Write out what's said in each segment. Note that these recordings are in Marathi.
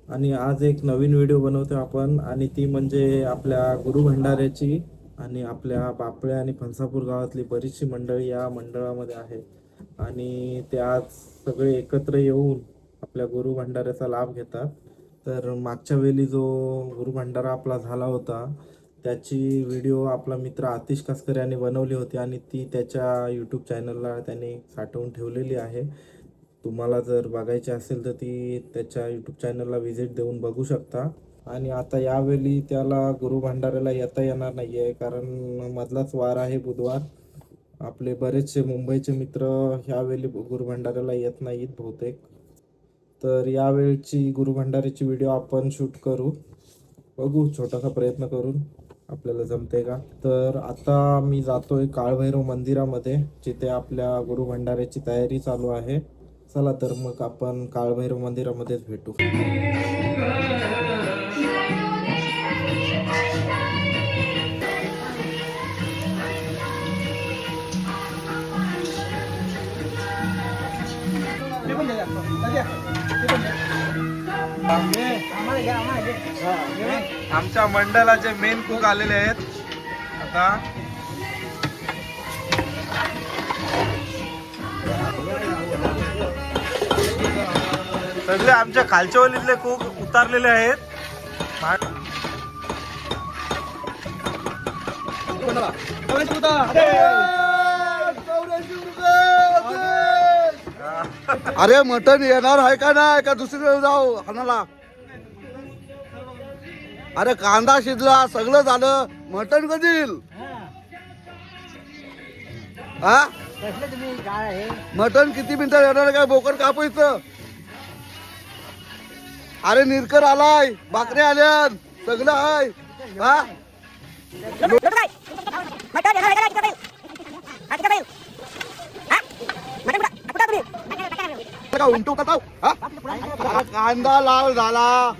आणि आज एक नवीन व्हिडिओ बनवतो आपण आणि ती म्हणजे आपल्या गुरु भंडाऱ्याची आणि आपल्या बापळे आणि फणसापूर गावातली बरीचशी मंडळी या मंडळामध्ये आहे आणि ते आज सगळे एकत्र येऊन आपल्या गुरु भंडाऱ्याचा लाभ घेतात. तर मागच्या वेळी जो गुरु भंडारा आपला झाला होता त्याची व्हिडिओ आपला मित्र आतिश कासकर यांनी बनवली होती आणि ती त्याच्या यूट्यूब चॅनलला त्यांनी साठवून ठेवलेली आहे. तुम्हाला जर बघायची असेल तर ती त्याच्या यूट्यूब चॅनलला व्हिजिट देऊन बघू शकता. आणि आता यावेळी त्याला गुरु भंडाऱ्याला येता येणार नाही आहे कारण मधलाच वार आहे बुधवार. आपले बरेचसे मुंबईचे मित्र ह्यावेळी गुरु भंडाऱ्याला येत नाहीत बहुतेक. तर यावेळची गुरु भंडाऱ्याची व्हिडिओ आपण शूट करू, बघू छोटासा प्रयत्न करून आपल्याला जमते का. तर आता मी जातोय काळभैरव मंदिरामध्ये जिथे आपल्या गुरु भंडाऱ्याची तयारी चालू आहे. चला तर मग आपण काळभैरव मंदिरामध्येच भेटू. आमच्या मंडळाचे मेन कुक आलेले आहेत आता. सगळे आमच्या खालच्या वलीतले कुक उतारलेले आहेत. अरे मटन येणार आहे का नाही का दुसरीकडे जाऊ हाणाला. अरे कांदा शिजला सगळं झालं, मटन कधी येईल? हा मटन किती मिनिटात येणार काय? बोकड कापायचं. अरे निरकर आलाय, भाकरी आल्या, सगळं आहे. हा उंटू का कांदा लाल झाला,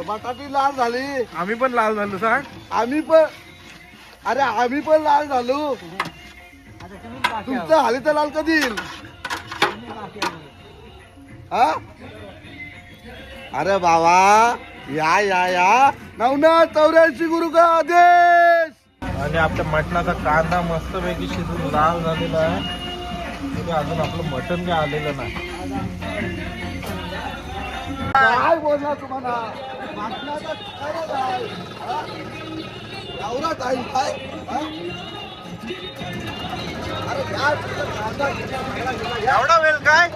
बटाटी लाल झाली, आम्ही पण लाल झालो सांग. आम्ही पण लाल झालो. तुमचं हाली तर लाल कधी येईल? हा अरे बाबा या या या 984 गुरु का आदेश. आणि आपल्या मटणाचा कांदा मस्तपैकी शिजून लाल झालेला आहे. अजून आपलं मटण काय आलेलं नाही. काय बोलणार तुम्हाला? मटणाचा खरं आहे. एवढा टाइम काय? अरे एवढा वेळ काय?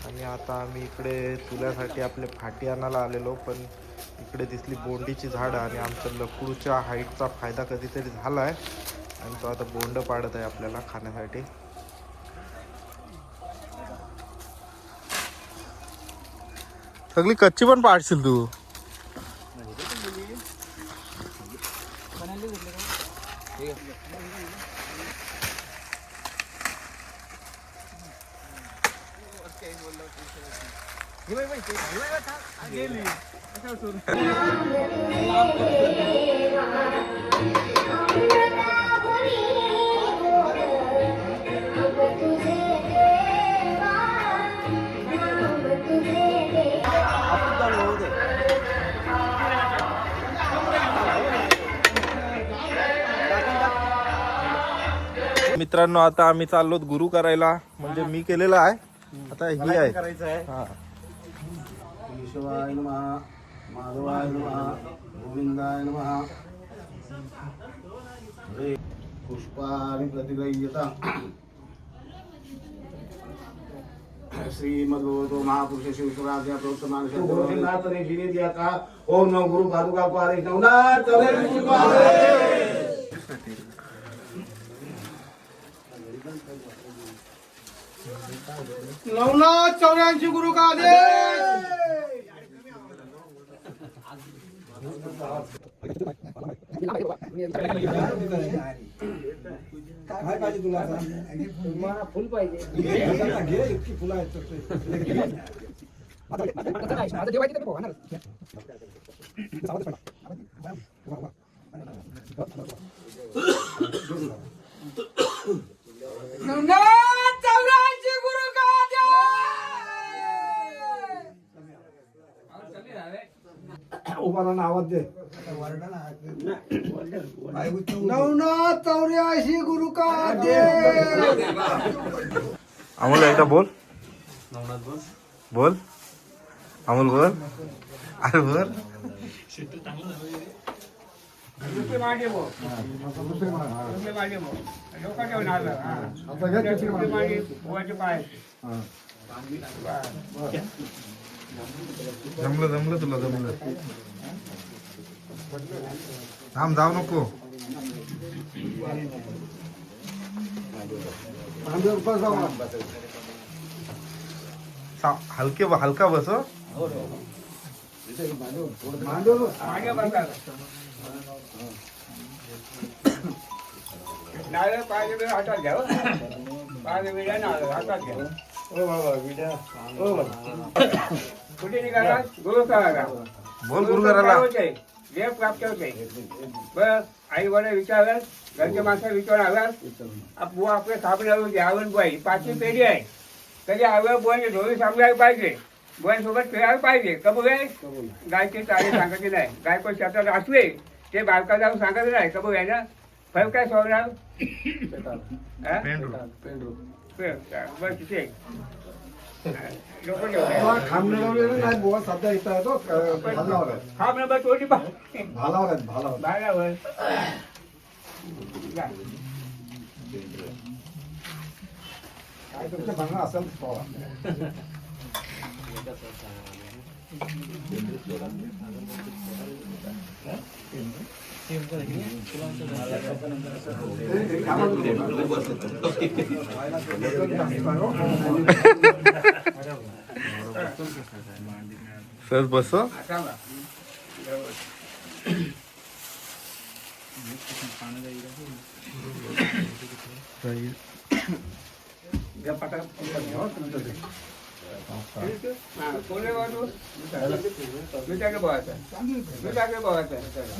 आणि आता आम्ही इकडे तुल्यासाठी आपले फाटी आणायला आलेलो, पण इकडे दिसली बोंडीची झाडं आणि आमच्या लकडूच्या हाईटचा फायदा कधीतरी झाला आहे आणि तो आता बोंड पाडत आहे आपल्याला खाण्यासाठी. सगळी कच्ची पण पाडशील तू. मित्रांनो आता आम्ही चाललो गुरु करायला, म्हणजे मी केलेला आहे, आता ही आहे. हा केशवाय नमः, माधवाय नमः, गोविंदाय नमः. पुष्पाणि प्रतिगृह्यता. श्रीमद्भगवतो महापुरुष शिवराज प्रोत्तमान शब्दनाथने जिने दिया का ओम नमो गुरु पादुका पारे नवनाथ चले. नवनाथ 84 गुरु का आदेश. काय पाहिजे तुला मला फुल पाहिजे घे इतकी फुलं आहेत नवनाथ 84 गुरु का उभा राहून आवाज दे नवनाथ 84 गुरु का आदेश. अमोल एकदा बोल. बोल अमोल बोल. अरे बोल. रुपये मागे बो. रुपये मागे बो. लोक घेऊन आलं. रुपये मागे बुवाचे पाय. जमलं तुला जमलं. थांब जाऊ नको. हलका बस. मागे बसा. नारळ पाहिजे वेळ हातात घ्या. पाहिजे वेळ नारळ हातात घ्या. कुठे निघाला गुरु का बोल गुरु करायला. देव प्राप्त होते. बस आई वडील विचारलं, घरच्या माणसं विचाराव्यात. बुवा आपले सापडे होते आवड बाई 5वी पेढी आहे. कधी आवड बुवाने ढोळी सांभाळायला पाहिजे. बुवांसोबत फिरायला पाहिजे. कबूल आहे. गायचे तारे सांगायचे नाही. गायको शेतात असले ते बालका जाऊन सांगायचं नाही. कबूल आहे ना. फरक काय सोडणार. बस तिथे लोक नाही बुवा सध्या इथं आहे तो भालावर आहे. हा नंबर तोडी बा भालावर आहे भालावर. बाळावर काय तुमच्या भांडण असेल पाहा. सर बस. कोणी बाजू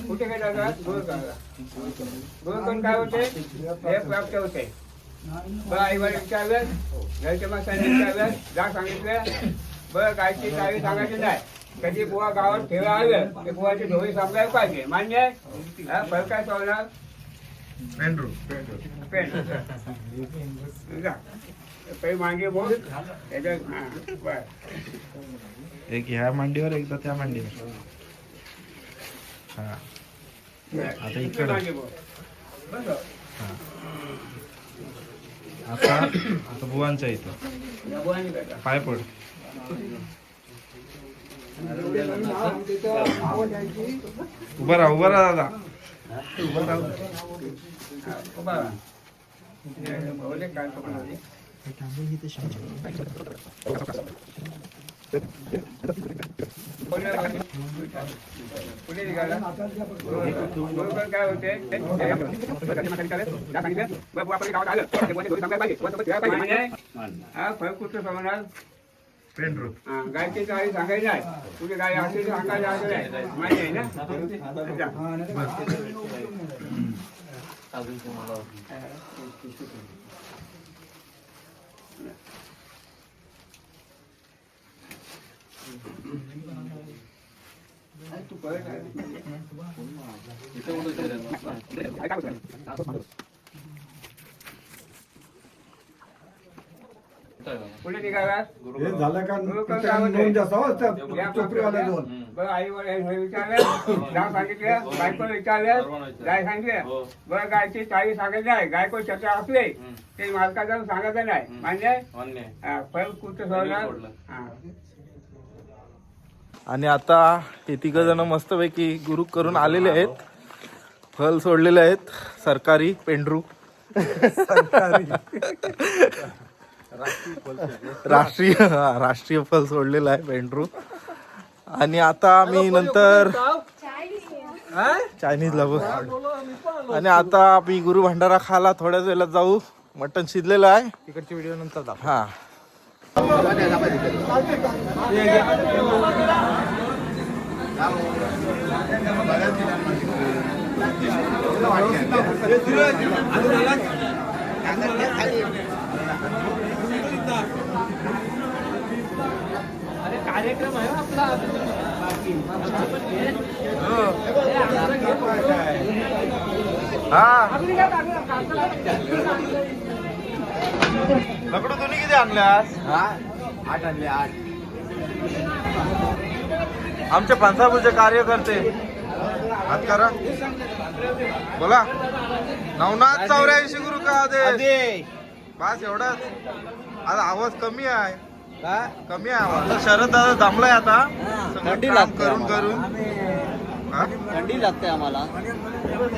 कुठे काय जातात गुरु काय होते हे प्राप्त होते. बरं आई वडील विचारलं, घरच्या माणसाने विचारलं, जा सांगितलं. बरं गायची चावी सांगायची नाही. कधी बुवा गावात ठेवा आलं ते बुवाची ढोळी सांभाळायला पाहिजे. मान्य आहे. हा फरक काय सोडणार. काही मागे बोल एक ह्या मांडीवर एकदा त्या मांडीवर. हा आता इकडं. आता बुवांच्या इथं पाय पड. उभा राहा दादा. उभा राहा. पुढे निघाला काय होते फळ कुठं सांगणार. गायची चाळी सांगायची नाही. तुझी गाय असेल सांगायचं नाही. माहिती आहे ना. तू पुढे निघाला. हे झालं का नोंद असावं त्या चोपडीवाल्या दोन. बरं आई वडील विचारलं, नाव सांगितलं. गायको विचारलं, गाय सांगितलं. बरं गायची चाळी सांगायची नाही. गायको चर्चा असले ते मालका जाऊन सांगायचं नाही. मान्य फळ कुठं सोडणार. आणि आता हे तिघ जण मस्तपैकी गुरु करून आलेले आहेत. फल सोडलेले आहेत सरकारी पेंढरू. राष्ट्रीय फल सोडलेला आहे पेंट्रू. आणि आता आम्ही नंतर चायनीजला बघ. आणि आता आम्ही गुरु भंडारा खाला थोड्याच वेळात जाऊ. मटण शिजलेलं आहे. तिकडची व्हिडिओ नंतर दाखव. हा कार्यक्रम आहे आपला. लकडू तुम्ही किती आणल्यास? 8 आणले 8. आमचे पंसापूरचे कार्यकर्ते हात करा बोला. नवनाथ 84 गुरु का दे. बस एवढाच. आज आवाज कमी आहे. कमी आहे आवाज. शरद दादा दमलाय आता काम करून करून. हा? थंडी लागते आम्हाला.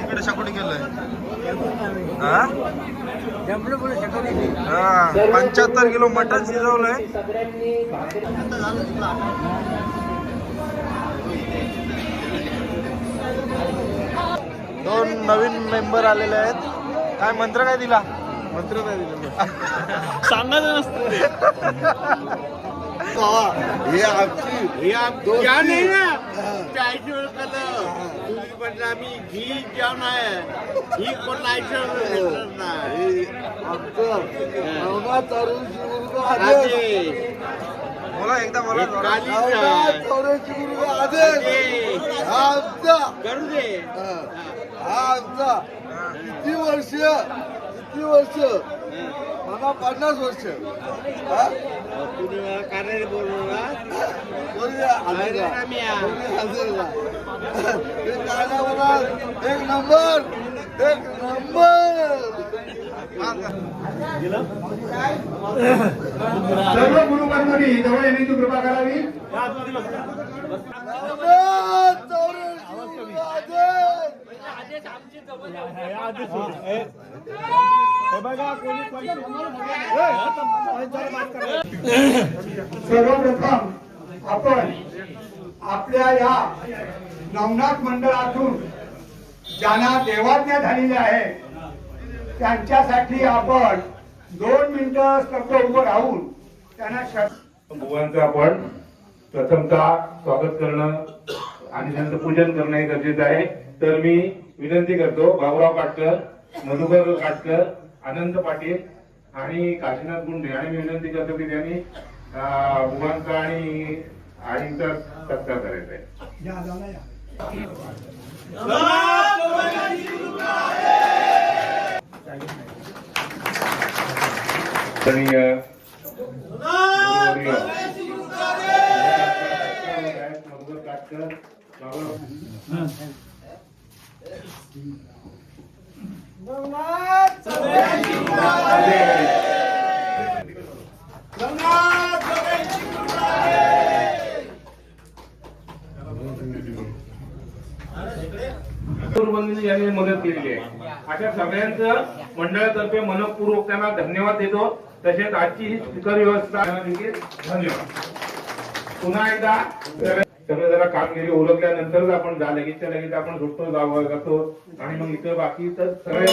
इकडे शकुटी केलंय. हा? 75 किलो मटण शिजवलंय. दोन नवीन मेंबर आलेले आहेत. काय मंत्र काय दिला? मंत्र काय दिला सांगायचं नसतं. क्या नहीं ना टाइटल कलर तुम्ही म्हटलं आम्ही घी जेवण आहे घी कोण बोला एकदा बोला. करू दे किती वर्ष मला 50 वर्ष. तुम्ही मला कार्य बोलणार एक नंबर. सर्व गुरुबांधवांनी जवळ येण्याची कृपा करावी. सर्वप्रथम आपण आपल्या या नवनाथ मंडळातून ज्यांना देवाज्ञा झालेली आहे त्यांच्यासाठी आपण 2 मिनिटं स्तब्ध उभं राहून त्यांना भगवानचं आपण प्रथमतः स्वागत करणं आणि त्यांचं पूजन करणं हे गरजेचं आहे. तर मी विनंती करतो बाबुराव काटकर, मधुकर काटकर, आनंद पाटील आणि काशीनाथ गुंडे आणि मी विनंती करतो की त्यांनी भगवानचा आणि आईचा सत्कार करायचा आहे. मधुकर काटकर यांनी मदत केलेली आहे. अशा सगळ्यांचं मंडळातर्फे मनपूर्वक त्यांना धन्यवाद देतो. तसेच आजची ही स्पीकर व्यवस्था देखील धन्यवाद. पुन्हा एकदा सगळं जरा कामगिरी ओळखल्यानंतरच आपण लगेचच्या लगेच आपण सुटतो जावं जातो आणि मग इथं बाकी तर सगळे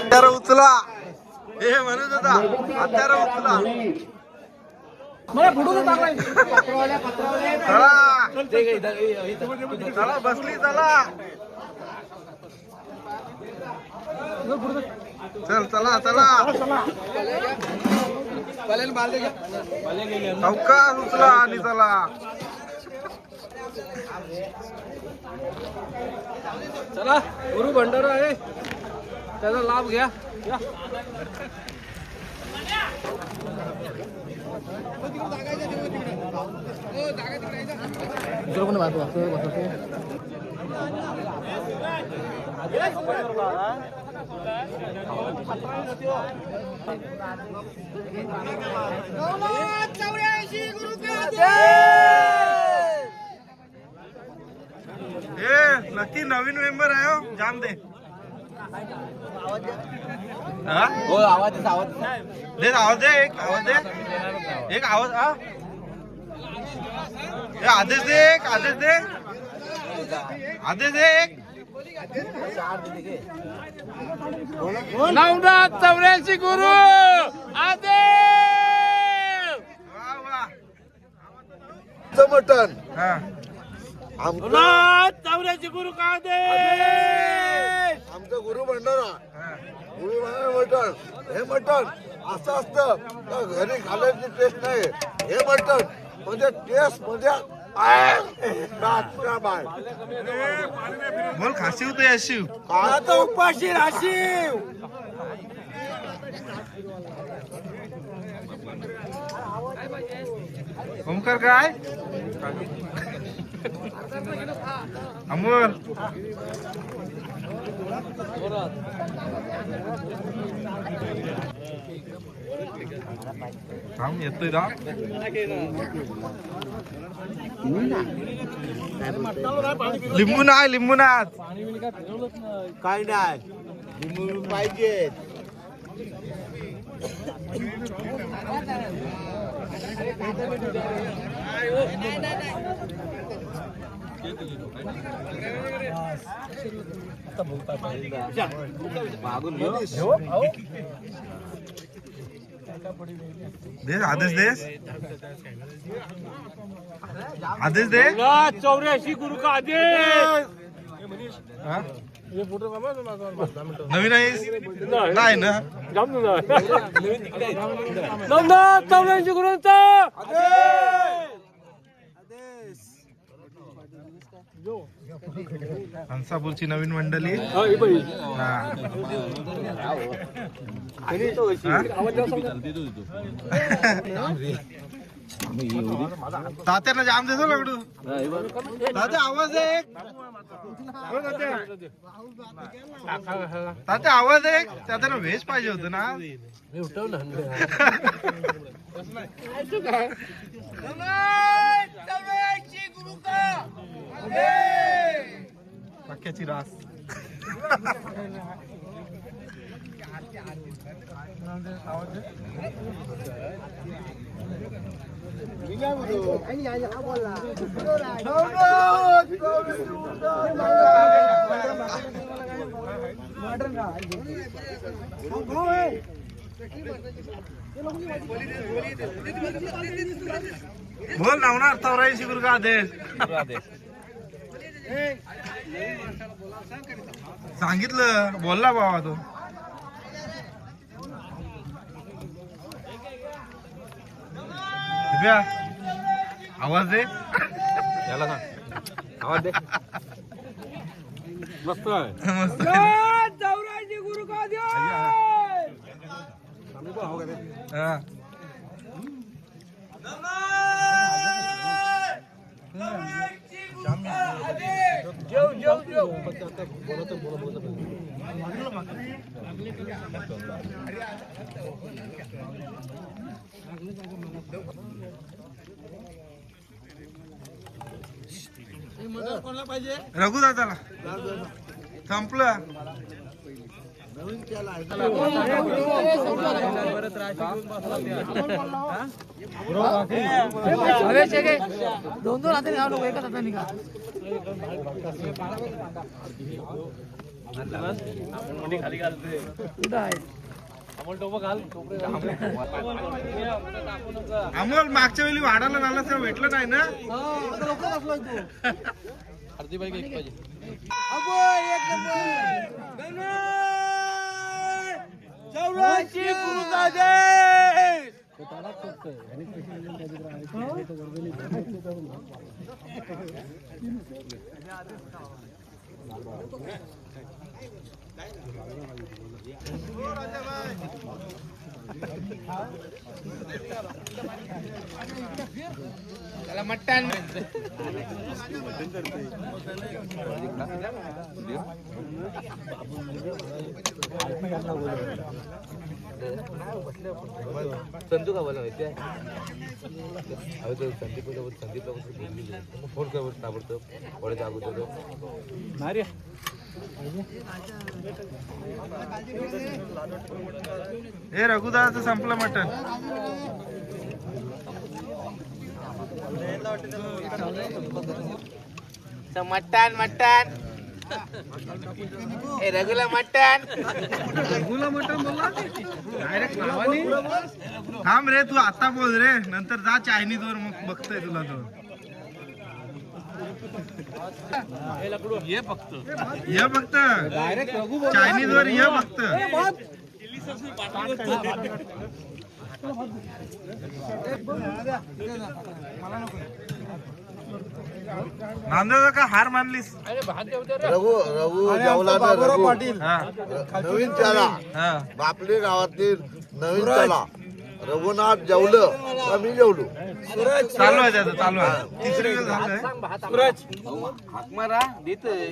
हत्यार उचला हे म्हणत होता. हत्यार उचला. चला बसली चला चल चला चला सावकाश उचला आणि चला. चला गुरु भंडारा आहे त्याचा लाभ घ्या या. नक्की नवीन मेंबर आहे हो, जाम दे. हो आवाज दे आवाज दे, एक आवाज दे, एक आवाज. आदेश दे, एक आदेश दे, आदेश दे एक. नवनाथ 84 गुरु आदेश. वा वा. मटण हा आमचं नवनाथ 84 गुरु का आदेश. आमचं गुरु भंडारा गुरु भंडारा मटण. हे मटण असं असतं का घरी खाण्याची टेस्ट नाही. हे मटण म्हणजे टेस्ट म्हणजे बोल खाशीव ते अशीव. आता उपाशी राशीव. ओमकार काय अमोल थांब येतोय ना. लिंबू नाही, लिंबू नाही. काय नाही लिंबू पाहिजे. दे आदेश दे, आदेश दे. 84 गुरु का आदेश. हा? नवीन आहेस नाही ना. नवनाथ 84 गुरुंचा हंसापूरची नवीन मंडळी. हा. तात्याला जाम देतो लाकडू. तात्या आवाज आहे एक. तात्या आवाज आहे एक. तात्याला व्हेज पाहिजे होतं ना. पक्क्याची रास. बोल नवनाथ 84 गुरु का आदेश. सांगितलं बोलला बाबा तो. दिव्या आवाज दे. याला सांग आवाज दे. मस्त आहे. मस्त. चौऱ्याऐंशी गुरु का आदेश. हा. जेव जेव जेव. रघु दादाला संपलं. दोन दोन हाताने घालू एकच हाताने घा. अमोल मागच्या वेळी वाढायला लागला तेव्हा भेटलं नाही ना. अर्धी बाईक एक पाहिजे. चौऱ्याऐंशी गुरु का आदेश. त्याला मटण संजू का बोला माहिती आहे संदीपला फोन कर ताबडतोब वड्याच्या अगोदर हे रघुदाचं संपलं मटण. मटण मटण ए रघुला मटण थांब रे, तू आता बोल रे, नंतर जा चायनीज वर, मग बघतोय तुला तो. ये फक्त चायनीज वर ये फक्त. नांदेड का हार मानलीस? रघु जेवला ना रघु नवीन त्याला बापले गावातील नवीन त्याला रघुनाथ जेवलं का मी जेवलो. चालू आहे त्याचं, चालू आहे. तिसरी वेळ झालंय. मारा देतोय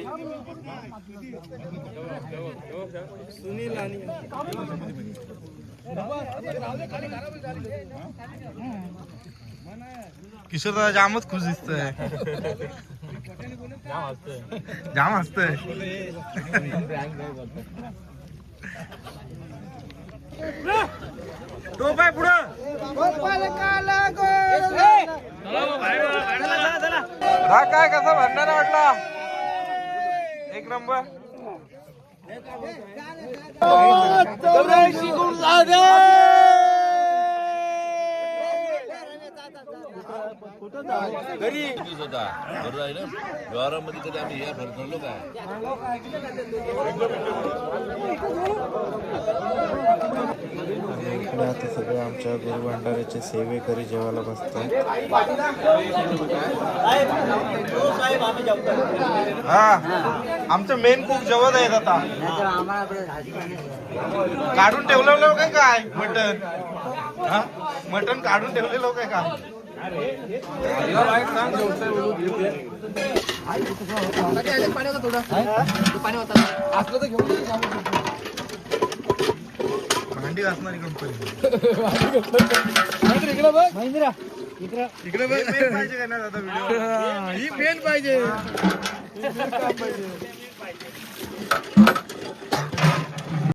किशोर दादा जामच खुश दिसतोय. जाम हसतोय. तो पाय पुढं हा काय कसा भरणारा वाटला? एक नंबर. व्यवहारामध्ये कधी आम्ही या ठरलो काय इकडे आता सगळे आमच्या गुरु भंडाऱ्याचे सेवेकरी जेवायला बसतात. हा, आमचं मेन कुक जेवत आहेत आता. काढून ठेवलेलं काय काय मटन? हा, मटन काढून ठेवलेलं काय का? भांडी घासणारी कंपनी. इकडे मेन पाहिजे का ना दादा व्हिडिओ? ही मेन पाहिजे.